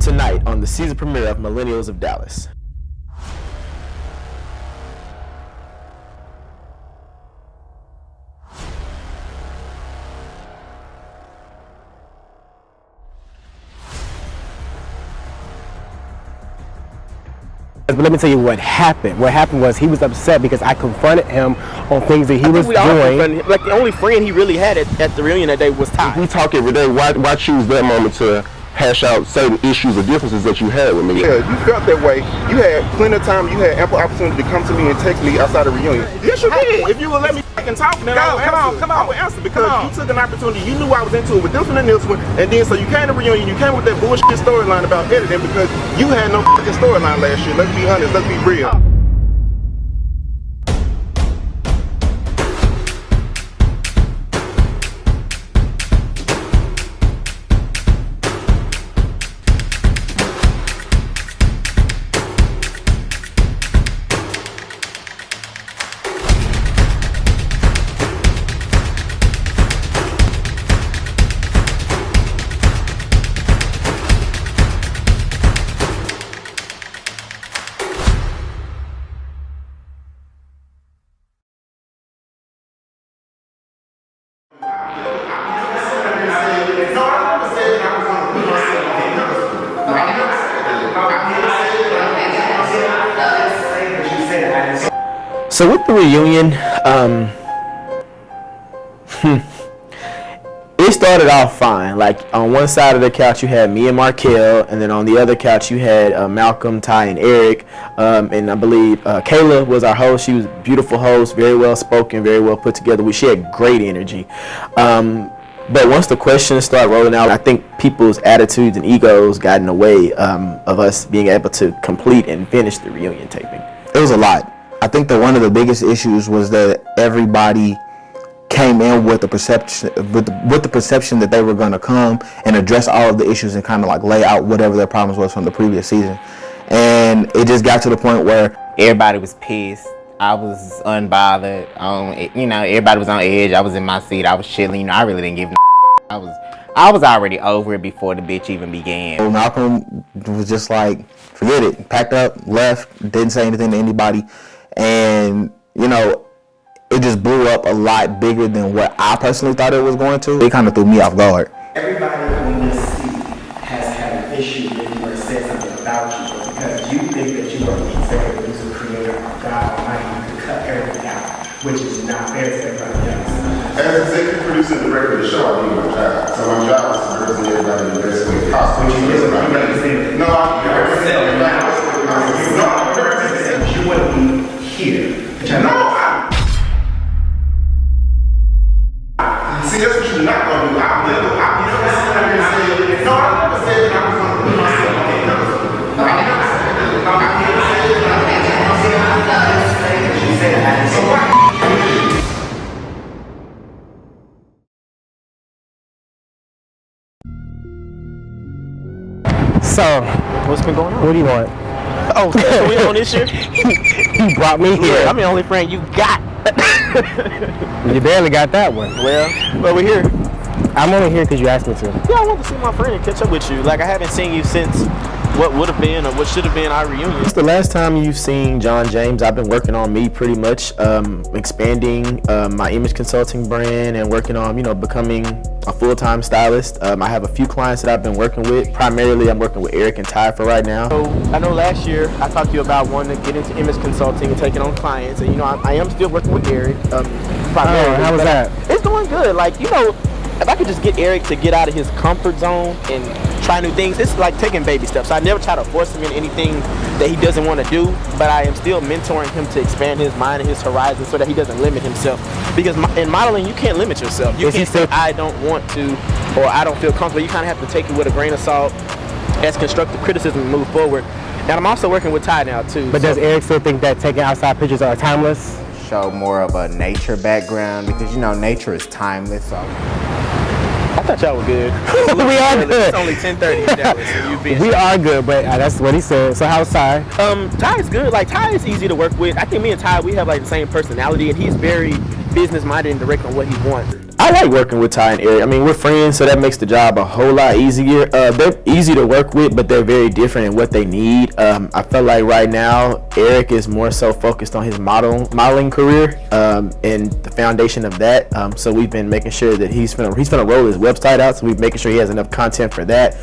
Tonight on the season premiere of Millennials of Dallas. But let me tell you what happened. What happened was he was upset because I confronted him on things that he was doing. Like the only friend he really had at the reunion that day was Ty. We talk every day. Why choose that moment to hash out certain issues or differences that you had with me? Yeah, you felt that way. You had plenty of time. You had ample opportunity to come to me and text me outside the reunion. Yes, you did. If you would let me fucking talk, then I would answer. Because you took an opportunity. You knew I was into it with this one and this one, and then so you came to the reunion. You came with that bullshit storyline about editing because you had no fucking storyline last year. Let's be honest. Let's be real. So with the reunion, it started off fine. Like on one side of the couch you had me and Markel, and then on the other couch you had Malcolm, Ty, and Eric. And I believe Kayla was our host. She was a beautiful host, very well spoken, very well put together. She had great energy. But once the questions start rolling out, I think people's attitudes and egos got in the way of us being able to complete and finish the reunion taping. It was a lot. I think that one of the biggest issues was that everybody came in with the perception with the perception that they were going to come and address all of the issues and kind of like lay out whatever their problems was from the previous season. And it just got to the point where everybody was pissed. I was unbothered. Everybody was on edge. I was in my seat. I was chilling. I really didn't give no. I was already over it before the bitch even began. Malcolm was just like, forget it. Packed up, left, didn't say anything to anybody. And, it just blew up a lot bigger than what I personally thought it was going to. It kind of threw me off guard. Everybody on this seat has had an issue with you or said something about you, but because you think that you are the executive producer, creator, of God Almighty, you can cut everything out, which is not fair to everybody else. As executive producer and director of the show, I do my job. So my job is to represent everybody in the best way possible. Which is what you represent. No, I represent everybody. You wouldn't be here. See, that's what you're not going to do. I'm never said that I was going to do myself. So, What's been going on? what do you want? Oh, so we on this year? You brought me here. Yeah, I'm the only friend you got. You barely got that one. Well, we're here. I'm only here because you asked me to. Yeah, I want to see my friend and catch up with you. Like, I haven't seen you since what would have been or what should have been our reunion. It's the last time you've seen John James. I've been working on me pretty much, expanding my image consulting brand and working on, becoming a full-time stylist. I have a few clients that I've been working with. Primarily, I'm working with Eric and Ty for right now. So, I know last year I talked to you about wanting to get into image consulting and taking on clients. And, I am still working with Eric. Primarily. How was that? It's going good. Like, if I could just get Eric to get out of his comfort zone and try new things, it's like taking baby steps. I never try to force him in anything that he doesn't want to do, but I am still mentoring him to expand his mind and his horizons so that he doesn't limit himself. Because in modeling, you can't limit yourself. You can't say, I don't want to, or I don't feel comfortable. You kind of have to take it with a grain of salt as constructive criticism and move forward. And I'm also working with Ty now, too. But does Eric still think that taking outside pictures are timeless? Show more of a nature background because, nature is timeless. So. I thought y'all were good. We are good. It's only 10:30 in Dallas. So we are good, but that's what he said. So how's Ty? Ty is good. Like, Ty is easy to work with. I think me and Ty, we have like the same personality, and he's very business-minded and direct on what he wants. I like working with Ty and Eric. I mean, we're friends, so that makes the job a whole lot easier. They're easy to work with, but they're very different in what they need. I feel like right now, Eric is more so focused on his modeling career and the foundation of that. So we've been making sure that he's gonna roll his website out. So we're making sure he has enough content for that.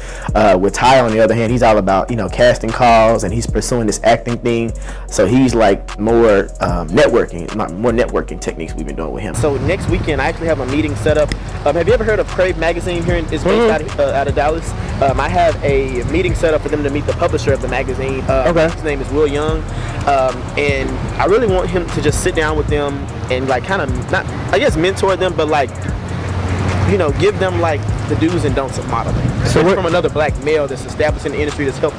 With Ty, on the other hand, he's all about casting calls, and he's pursuing this acting thing. So he's like more networking techniques we've been doing with him. So next weekend, I actually have a meeting set up. Have you ever heard of Crave Magazine here? It's based out of Dallas. I have a meeting set up for them to meet the publisher of the magazine. His name is Will Young, and I really want him to just sit down with them and like kind of not, I guess, mentor them, but like give them like the do's and don'ts of modeling. So from another black male that's established in the industry, that's helped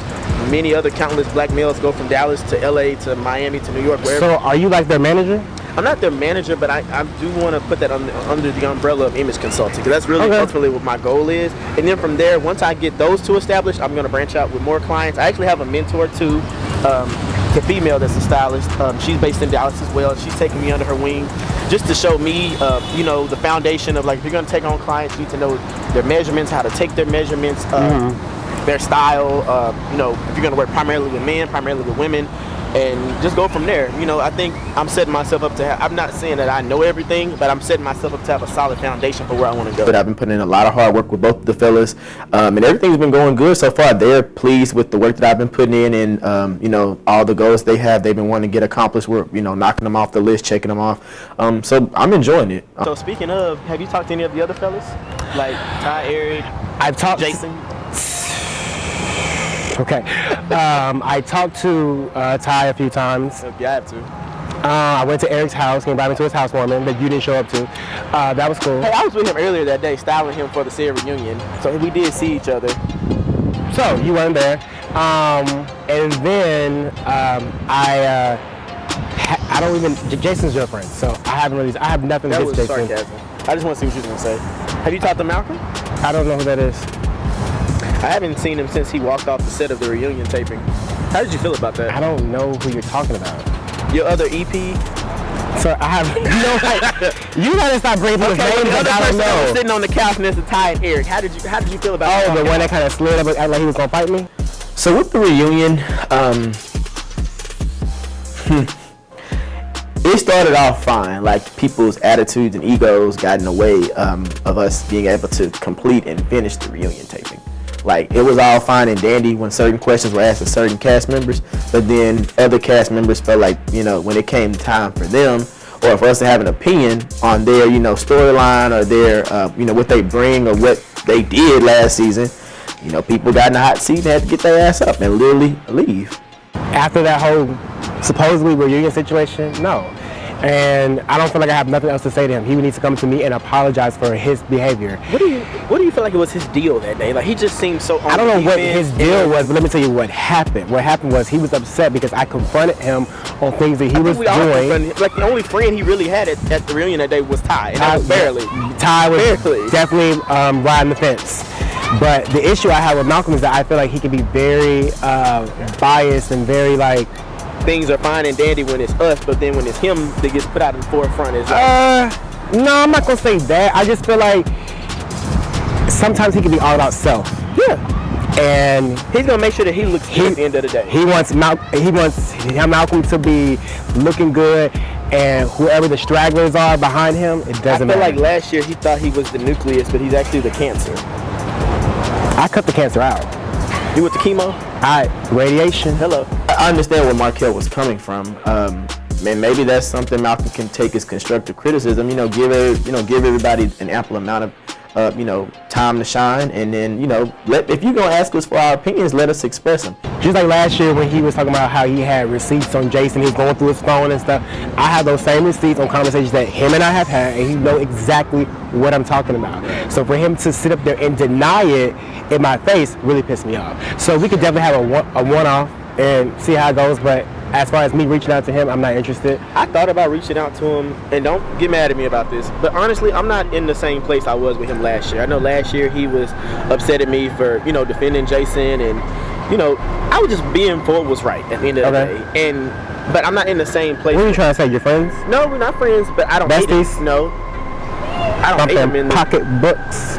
many other countless black males go from Dallas to LA to Miami to New York, wherever. So are you like their manager? I'm not their manager, but I do want to put that under the umbrella of image consulting, because that's really ultimately what my goal is. And then from there, once I get those two established, I'm going to branch out with more clients. I actually have a mentor too, a female that's a stylist. She's based in Dallas as well. She's taking me under her wing just to show me, the foundation of like, if you're going to take on clients, you need to know their measurements, how to take their measurements, their style, if you're going to work primarily with men, primarily with women, and just go from there. I think I'm setting myself up to I'm not saying that I know everything, but I'm setting myself up to have a solid foundation for where I want to go. But I've been putting in a lot of hard work with both of the fellas, and everything's been going good so far. They're pleased with the work that I've been putting in, and all the goals they've been wanting to get accomplished. We're knocking them off the list, checking them off. So I'm enjoying it. So speaking of, have you talked to any of the other fellas, like Ty, Eric, I've talked Jason? Okay. I talked to Ty a few times. Yeah, I have to. I went to Eric's house. He invited me to his housewarming that you didn't show up to. That was cool. Hey, I was with him earlier that day, styling him for the said reunion. So we did see each other. So you weren't there. And then I don't even. Jason's your friend, so I have nothing against Jason. That was sarcasm. I just want to see what you were gonna say. Have you talked to Malcolm? I don't know who that is. I haven't seen him since he walked off the set of the reunion taping. How did you feel about that? I don't know who you're talking about. Your other EP? Sir, I have no idea. You gotta stop bringing his name, but I don't know. Was sitting on the couch next to Ty and Eric. How did you feel about that? Oh, the one that kind of slid up and acted like he was gonna fight me? So with the reunion, it started off fine. Like, people's attitudes and egos got in the way of us being able to complete and finish the reunion taping. Like, it was all fine and dandy when certain questions were asked of certain cast members, but then other cast members felt like, when it came time for them, or for us to have an opinion on their, storyline, or their, what they bring or what they did last season, people got in the hot seat and had to get their ass up and literally leave. After that whole supposedly reunion situation, no. And I don't feel like I have nothing else to say to him. He needs to come to me and apologize for his behavior. What do you feel like it was his deal that day? Like, he just seemed so I don't know what his deal was, but let me tell you what happened. What happened was he was upset because I confronted him on things that he was doing. Like, the only friend he really had at the reunion that day was Ty, and that was barely. Ty was definitely riding the fence. But the issue I have with Malcolm is that I feel like he can be very biased and very like, things are fine and dandy when it's us, but then when it's him that gets put out in the forefront, is like... No, I'm not gonna say that. I just feel like sometimes he can be all about self. Yeah. And he's gonna make sure that he looks good at the end of the day. He wants Malcolm to be looking good, and whoever the stragglers are behind him, it doesn't matter. I feel like last year he thought he was the nucleus, but he's actually the cancer. I cut the cancer out. You with the chemo? Radiation. Hello. I understand where Markel was coming from. Man, maybe that's something Malcolm can take as constructive criticism. Give everybody an ample amount of time to shine, and then if you're gonna ask us for our opinions, let us express them. Just like last year when he was talking about how he had receipts on Jason, he's going through his phone and stuff. I have those same receipts on conversations that him and I have had, and he knows exactly what I'm talking about. So for him to sit up there and deny it in my face really pissed me off. So we could definitely have a one-off and see how it goes, but as far as me reaching out to him, I'm not interested. I thought about reaching out to him, and don't get mad at me about this, but honestly, I'm not in the same place I was with him last year. I know last year he was upset at me for, defending Jason, and, I was just being for what was right at the end of the day. But I'm not in the same place. What are you trying to say, you're friends? No, we're not friends, but I don't hate him. No. I don't hate him in the pocketbooks.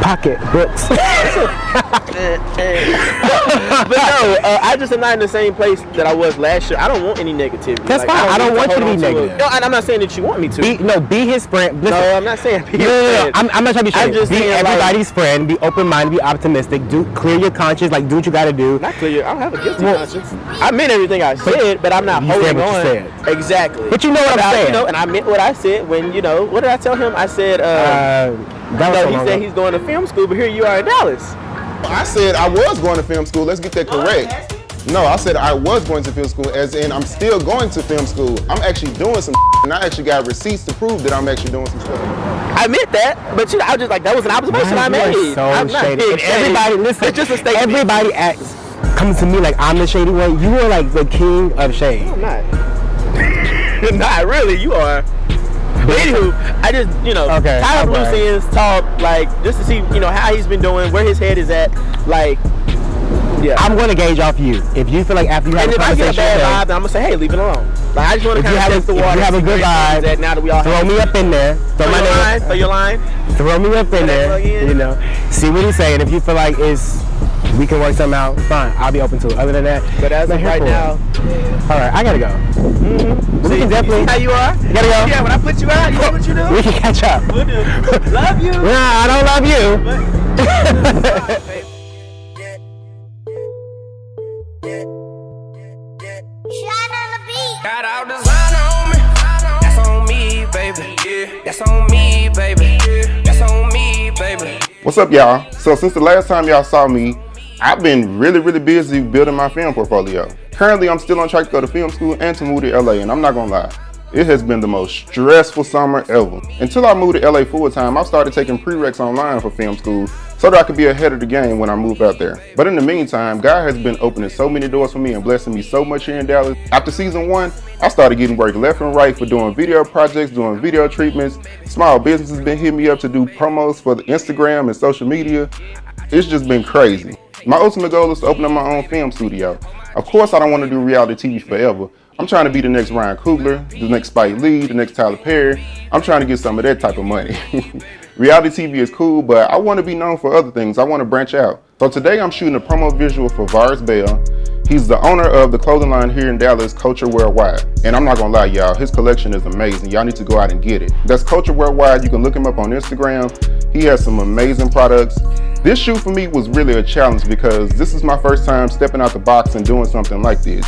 Pocketbooks. But no, I just am not in the same place that I was last year. I don't want any negativity. That's fine. I don't want you to be negative. No, I'm not saying that you want me to. Be his friend. Listen, no, I'm not saying be his friend. I'm not trying to be I'm just be saying, everybody's friend. Be open-minded. Be optimistic. Clear your conscience. Like, do what you got to do. Not clear. I don't have a guilty conscience. I meant everything I said, but I'm not holding on. You said. Exactly. But you know what I'm saying. You know, and I meant what I said when, you know, what did I tell him? I said, he said he's going to film school, but here you are in Dallas. I said I was going to film school. Let's get that correct. No, I said I was going to film school, as in I'm still going to film school. I'm actually doing some and I actually got receipts to prove that I'm actually doing some stuff. I meant that, but you know, I was just like, that was an observation I made. So shady. And everybody, listen, it's just a statement. Everybody comes to me like I'm the shady one. You are like the king of shade. No, I'm not. Not really, you are. But anywho, I just, you know, tie up loose ends, talk, like, just to see, you know, how he's been doing, where his head is at, like, yeah. I'm going to gauge off you. If you feel like after you have a conversation, if I get a bad vibe, then I'm going to say, hey, leave it alone. Like, I just want to kind of test the water. If you have a good vibe, now that we all throw me up in there. Throw your line. Throw me up in there, you know. See what he's saying. If you feel like we can work something out, fine. I'll be open to it. Other than that, but as of right now, all right, I gotta go. Mm-hmm. We can definitely. You see how you are? You gotta go. Yeah, when I put you out, you know what you do? We can catch up. We'll do. Love you. Nah, I don't love you. Got all designer on me. That's on me, baby. That's on me, baby. That's on me, baby. What's up, y'all? So since the last time y'all saw me, I've been really busy building my film portfolio. Currently, I'm still on track to go to film school and to move to LA, and I'm not gonna lie, it has been the most stressful summer ever. Until I moved to LA full time, I started taking prereqs online for film school so that I could be ahead of the game when I moved out there. But in the meantime, God has been opening so many doors for me and blessing me so much here in Dallas. After season 1, I started getting work left and right for doing video projects, doing video treatments. Small businesses been hitting me up to do promos for the Instagram and social media. It's just been crazy. My ultimate goal is to open up my own film studio. Of course, I don't want to do reality TV forever. I'm trying to be the next Ryan Coogler, the next Spike Lee, the next Tyler Perry. I'm trying to get some of that type of money. Reality TV is cool, but I want to be known for other things. I want to branch out. So today I'm shooting a promo visual for Vars Bell. He's the owner of the clothing line here in Dallas, Culture Worldwide. And I'm not gonna lie, y'all, his collection is amazing. Y'all need to go out and get it. That's Culture Worldwide. You can look him up on Instagram. He has some amazing products. This shoot for me was really a challenge because this is my first time stepping out the box and doing something like this.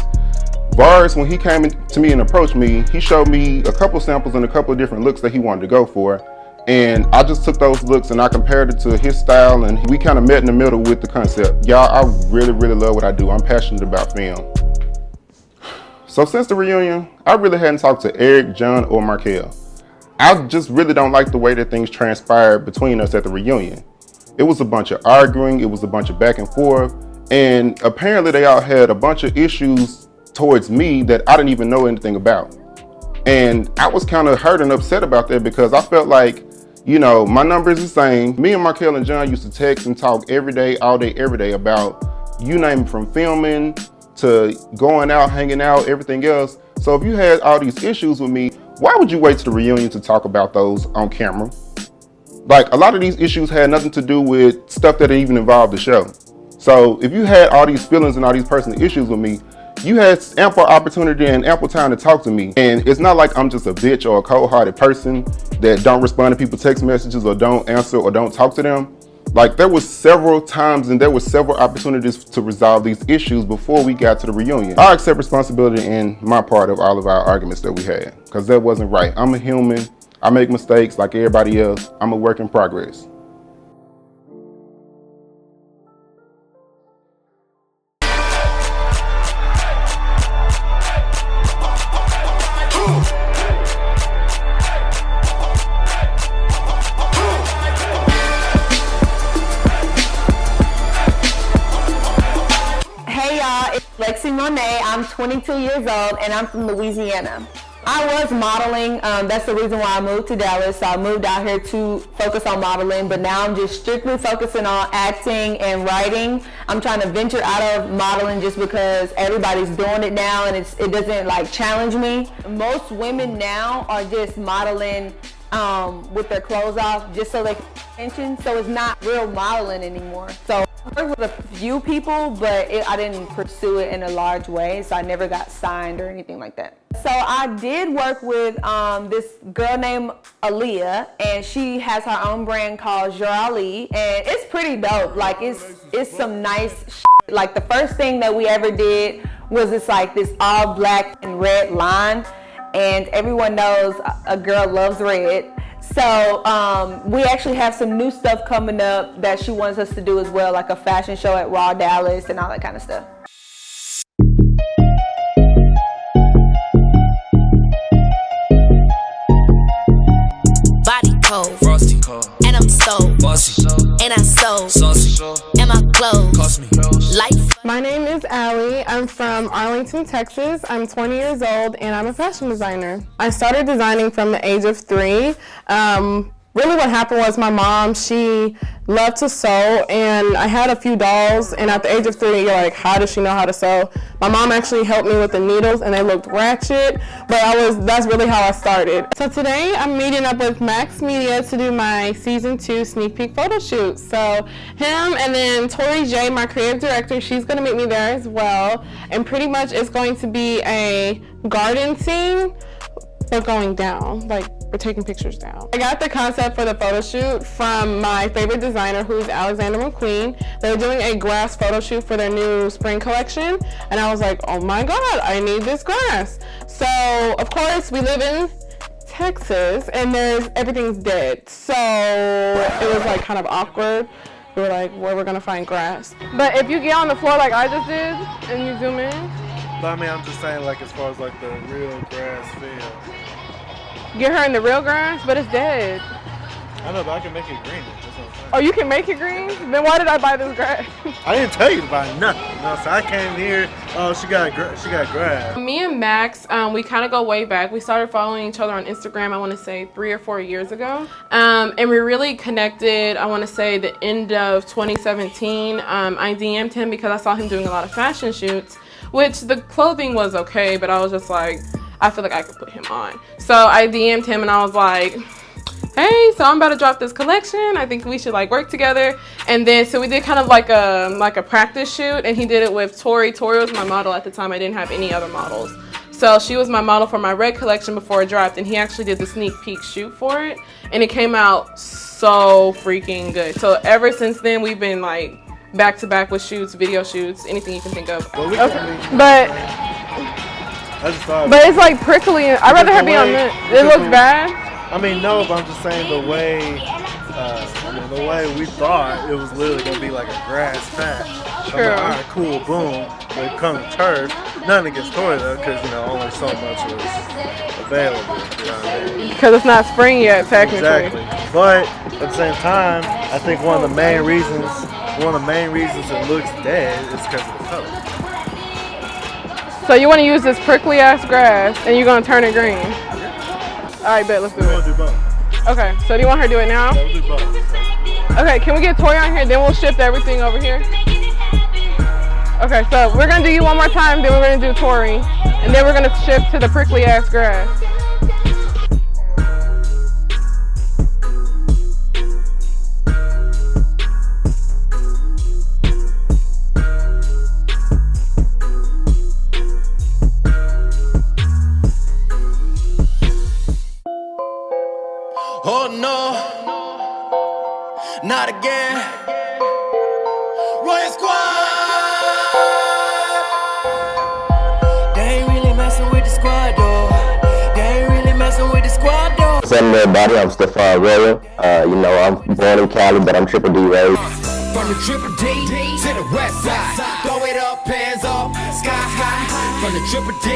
Vars, when he came to me and approached me, he showed me a couple samples and a couple of different looks that he wanted to go for. And I just took those looks and I compared it to his style, and we kind of met in the middle with the concept. Y'all, I really love what I do. I'm passionate about film. So since the reunion, I really hadn't talked to Eric, John, or Markel. I just really don't like the way that things transpired between us at the reunion. It was a bunch of arguing, it was a bunch of back and forth, and apparently they all had a bunch of issues towards me that I didn't even know anything about. And I was kind of hurt and upset about that because I felt like, you know, my number is the same. Me and Markel and John used to text and talk every day, all day, every day about, you name it, from filming to going out, hanging out, everything else. So if you had all these issues with me, why would you wait to the reunion to talk about those on camera? Like, a lot of these issues had nothing to do with stuff that even involved the show. So if you had all these feelings and all these personal issues with me, you had ample opportunity and ample time to talk to me. And it's not like I'm just a bitch or a cold-hearted person that don't respond to people's text messages or don't answer or don't talk to them. Like, there was several times and there were several opportunities to resolve these issues before we got to the reunion. I accept responsibility in my part of all of our arguments that we had, because that wasn't right. I'm a human. I make mistakes like everybody else. I'm a work in progress. I'm 22 years old and I'm from Louisiana. I was modeling, that's the reason why I moved to Dallas. So I moved out here to focus on modeling, but now I'm just strictly focusing on acting and writing. I'm trying to venture out of modeling just because everybody's doing it now and it doesn't like challenge me. Most women now are just modeling with their clothes off just so they can pay attention. So it's not real modeling anymore. So I worked with a few people, but I didn't pursue it in a large way. So I never got signed or anything like that. So I did work with this girl named Aaliyah, and she has her own brand called Jour Ali, and it's pretty dope. Like it's some nice shit. Like the first thing that we ever did was this all black and red line, and everyone knows a girl loves red. So we actually have some new stuff coming up that she wants us to do as well, like a fashion show at Raw Dallas and all that kind of stuff. Body cold, frosty cold, and I'm so bossy, and I so saucy, and my clothes cost me life. My name is Allie. I'm from Arlington, Texas. I'm 20 years old and I'm a fashion designer. I started designing from the age of 3. Really what happened was my mom, she loved to sew, and I had a few dolls, and at the age of 3, you're like, how does she know how to sew? My mom actually helped me with the needles, and they looked ratchet, but that's really how I started. So today I'm meeting up with Max Media to do my season 2 sneak peek photo shoot. So him and then Tori J, my creative director, she's gonna meet me there as well, and pretty much it's going to be a garden scene, but going down, like we're taking pictures down. I got the concept for the photo shoot from my favorite designer, who's Alexander McQueen. They're doing a grass photo shoot for their new spring collection, and I was like, oh my God, I need this grass. So of course we live in Texas, and everything's dead. So it was like kind of awkward. We were like, where we're gonna find grass. But if you get on the floor like I just did, and you zoom in. But I mean, I'm just saying, like, as far as like the real grass field. Get her in the real grass, but it's dead. I know, but I can make it green. That's what I'm saying. Oh, you can make it green? Then why did I buy this grass? I didn't tell you to buy nothing. You know, so I came here. Oh, she got grass. Me and Max, we kind of go way back. We started following each other on Instagram, I want to say 3 or 4 years ago. And we really connected, I want to say the end of 2017. I DM'd him because I saw him doing a lot of fashion shoots, which the clothing was okay, but I was just like, I feel like I could put him on. So I DM'd him and I was like, hey, so I'm about to drop this collection. I think we should like work together. And then, so we did kind of like a practice shoot, and he did it with Tori. Tori was my model at the time. I didn't have any other models. So she was my model for my red collection before it dropped, and he actually did the sneak peek shoot for it. And it came out so freaking good. So ever since then, we've been like back to back with shoots, video shoots, anything you can think of. Well, But it's like prickly. I'd rather her be on mint. It looks bad. I mean, no, but I'm just saying the way we thought it was literally gonna be like a grass patch. True. All right, cool, boom. When it comes to turf, nothing against Tori though, because only so much was available. You know what I mean? Because it's not spring yet, technically. Exactly. But at the same time, I think one of the main reasons it looks dead is because of the color. So you want to use this prickly ass grass, and you're gonna turn it green. All right, bet, let's do it. We'll do both. Okay, so do you want her to do it now? Yeah, we'll do both. Okay, can we get Tori on here, then we'll shift everything over here? Okay, so we're gonna do you one more time, then we're gonna do Tori, and then we're gonna shift to the prickly ass grass. Oh no, not again. Royal Squad. They ain't really messing with the squad though. They ain't really messing with the squad though. What's up, everybody? I'm Stefan Royal. I'm born in Cali, but I'm Triple D raised. From the Triple D to the west side, throw it up, hands up, sky high. From the Triple D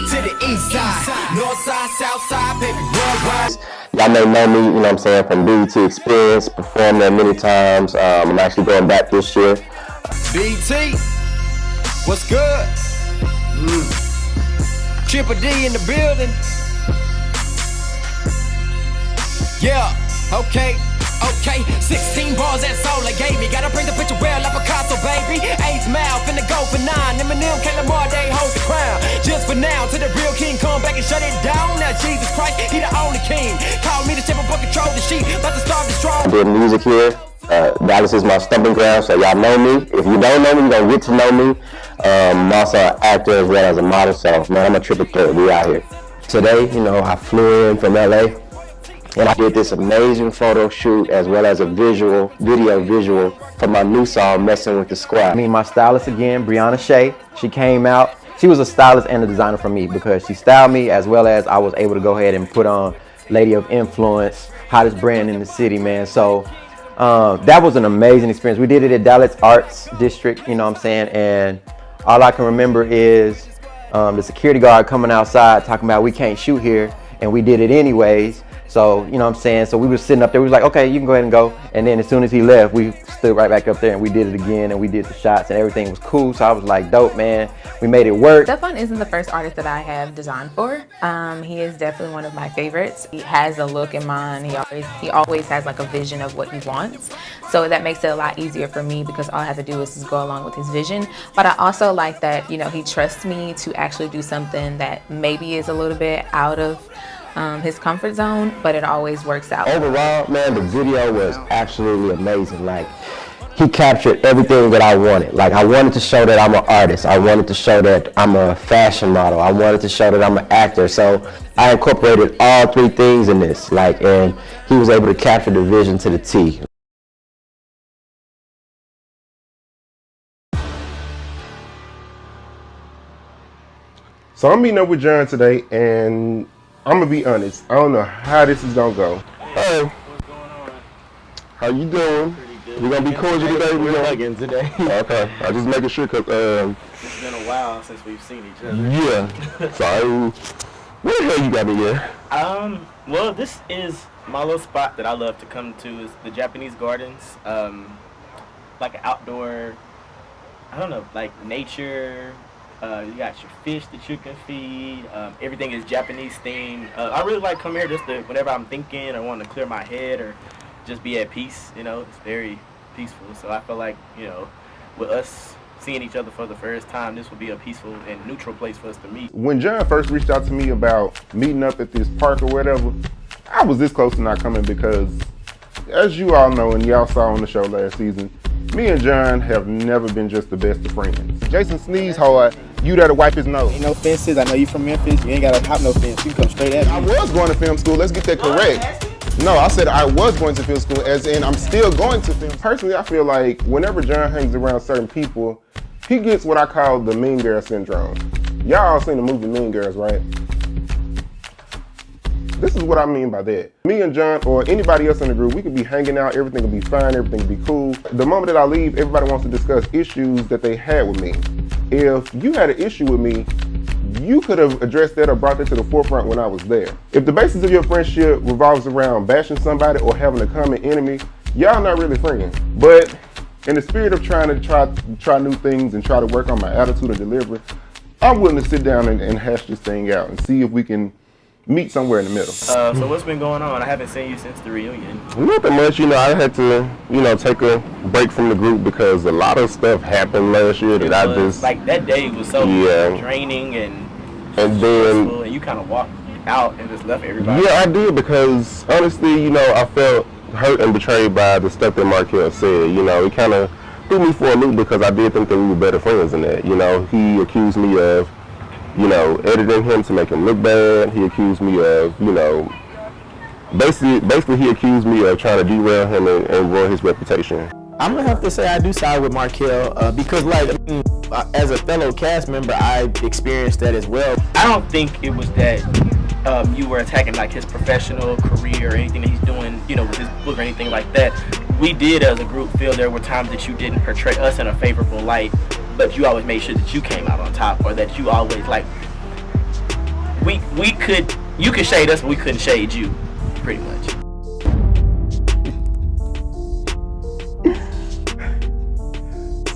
to the east side, north side, south side, baby, worldwide. Y'all may know me, from BET Experience, performed there many times. I'm actually going back this year. BT, what's good? Triple D in the building. Yeah, okay. 16 bars, that's all they gave me. Gotta bring the picture well like Picasso, baby. Age mouth, finna go for 9. Eminem, Lamar, they hold the crown. Just for now, till the real king come back can shut it down. Now Jesus Christ, he the only king. Call me the shepherd, but control the sheep. About to start the strong. I did music here. Dallas is my stomping ground, so y'all know me. If you don't know me, you're gonna get to know me. I'm also an actor as well as a model, so man, I'm a triple threat. We out here. Today, you know, I flew in from LA and I did this amazing photo shoot as well as a video visual for my new song, Messing with the Squad. Me and my stylist again, Brianna Shea, she came out. She was a stylist and a designer for me because she styled me as well as I was able to go ahead and put on Lady of Influence, hottest brand in the city, man. So that was an amazing experience. We did it at Dallas Arts District, you know what I'm saying? And all I can remember is the security guard coming outside talking about we can't shoot here, and we did it anyways. So, you know what I'm saying? So we were sitting up there, we was like, okay, you can go ahead and go. And then as soon as he left, we stood right back up there and we did it again and we did the shots and everything was cool. So I was like, dope, man. We made it work. Stefan isn't the first artist that I have designed for. He is definitely one of my favorites. He has a look in mind. He always has like a vision of what he wants. So that makes it a lot easier for me because all I have to do is just go along with his vision. But I also like that, you know, he trusts me to actually do something that maybe is a little bit out of his comfort zone, but it always works out. Overall, man, the video was absolutely amazing. Like, he captured everything that I wanted. Like, I wanted to show that I'm an artist. I wanted to show that I'm a fashion model. I wanted to show that I'm an actor. So I incorporated all three things in this. Like, and he was able to capture the vision to the T. So I'm meeting up with John today, and I'm gonna be honest. I don't know how this is gonna go. Hey, how you doing? We gonna be cordial today. We're hugging today. Okay, I just making sure because It's been a while since we've seen each other. yeah. So where the hell you got me here? Well, this is my little spot that I love to come to. Is the Japanese Gardens. Like an outdoor, I don't know, like nature. You got your fish that you can feed. Everything is Japanese themed. I really like coming here just to, whenever I'm thinking or want to clear my head or just be at peace. You know, it's very peaceful. So I feel like, you know, with us seeing each other for the first time, this will be a peaceful and neutral place for us to meet. When John first reached out to me about meeting up at this park or whatever, I was this close to not coming because, as you all know and y'all saw on the show last season, me and John have never been just the best of friends. Jason sneezed hard, you there to wipe his nose. Ain't no fences. I know you from Memphis. You ain't gotta hop no fence. You can come straight at me. I was going to film school. Let's get that correct. No, I said I was going to film school, as in I'm still going to film. Personally, I feel like whenever John hangs around certain people, he gets what I call the mean girl syndrome. Y'all all seen the movie Mean Girls, right? This is what I mean by that. Me and John or anybody else in the group, we could be hanging out, everything will be fine, everything will be cool. The moment that I leave, everybody wants to discuss issues that they had with me. If you had an issue with me, you could have addressed that or brought that to the forefront when I was there. If the basis of your friendship revolves around bashing somebody or having a common enemy, y'all not really friends. But in the spirit of trying to try new things and try to work on my attitude and delivery, I'm willing to sit down and hash this thing out and see if we can meet somewhere in the middle. So what's been going on? I haven't seen you since the reunion. Nothing much, you know, I had to, you know, take a break from the group because a lot of stuff happened last year that I just... Like, that day was so draining and then stressful, and you kind of walked out and just left everybody. Yeah, I did because, honestly, you know, I felt hurt and betrayed by the stuff that Markel said. You know, it kind of threw me for a loop because I did think that we were better friends than that. You know, he accused me of, you know, editing him to make him look bad. He accused me of, you know, basically he accused me of trying to derail him and ruin his reputation. I'm gonna have to say I do side with Markel because, like, I mean, as a fellow cast member, I experienced that as well. I don't think it was that you were attacking like his professional career or anything that he's doing, you know, with his book or anything like that. We did, as a group, feel there were times that you didn't portray us in a favorable light, but you always made sure that you came out on top, or that you always, like, you could shade us, but we couldn't shade you, pretty much.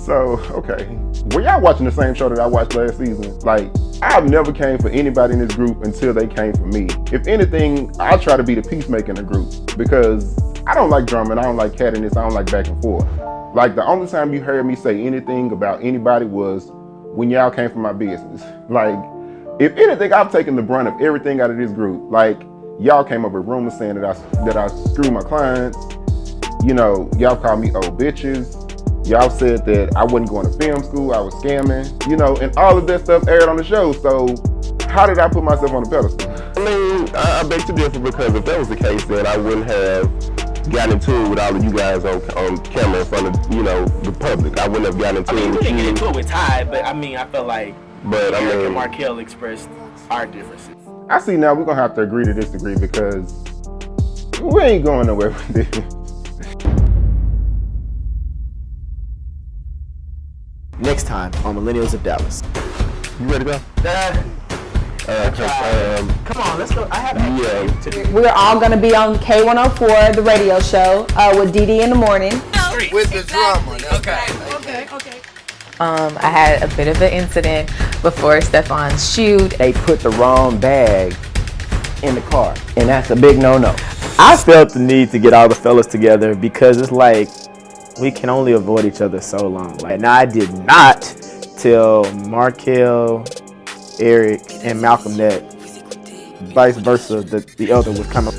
So, okay, were y'all watching the same show that I watched last season? Like, I've never came for anybody in this group until they came for me. If anything, I'll try to be the peacemaker in the group because I don't like drama and I don't like cattiness, I don't like back and forth. Like, the only time you heard me say anything about anybody was when y'all came for my business. Like, If anything, I've taken the brunt of everything out of this group. Like, y'all came up with rumors saying that I screw my clients. You know, y'all called me old bitches. Y'all said that I wasn't going to film school, I was scamming, you know, and all of that stuff aired on the show. So how did I put myself on the pedestal? I mean, I beg to differ, because if that was the case, then I wouldn't have gotten into it with all of you guys on camera in front of, you know, the public. I wouldn't have gotten into it with we didn't you. get into it with Ty, but I mean, I felt like But I Eric mean, and Markel expressed our differences. I see now we're gonna have to agree to disagree, because we ain't going nowhere with this. Next time on Millennials of Dallas. You ready to go? Come on, let's go. I have We're all going to be on K104, the radio show, with Dee Dee in the morning. With the drama. Okay. I had a bit of an incident before Stefan's shoot. They put the wrong bag in the car, and that's a big no-no. I felt the need to get all the fellas together because it's like we can only avoid each other so long. Like, now I did not tell Markel, Eric, and Malcolm that vice versa, that the other was coming.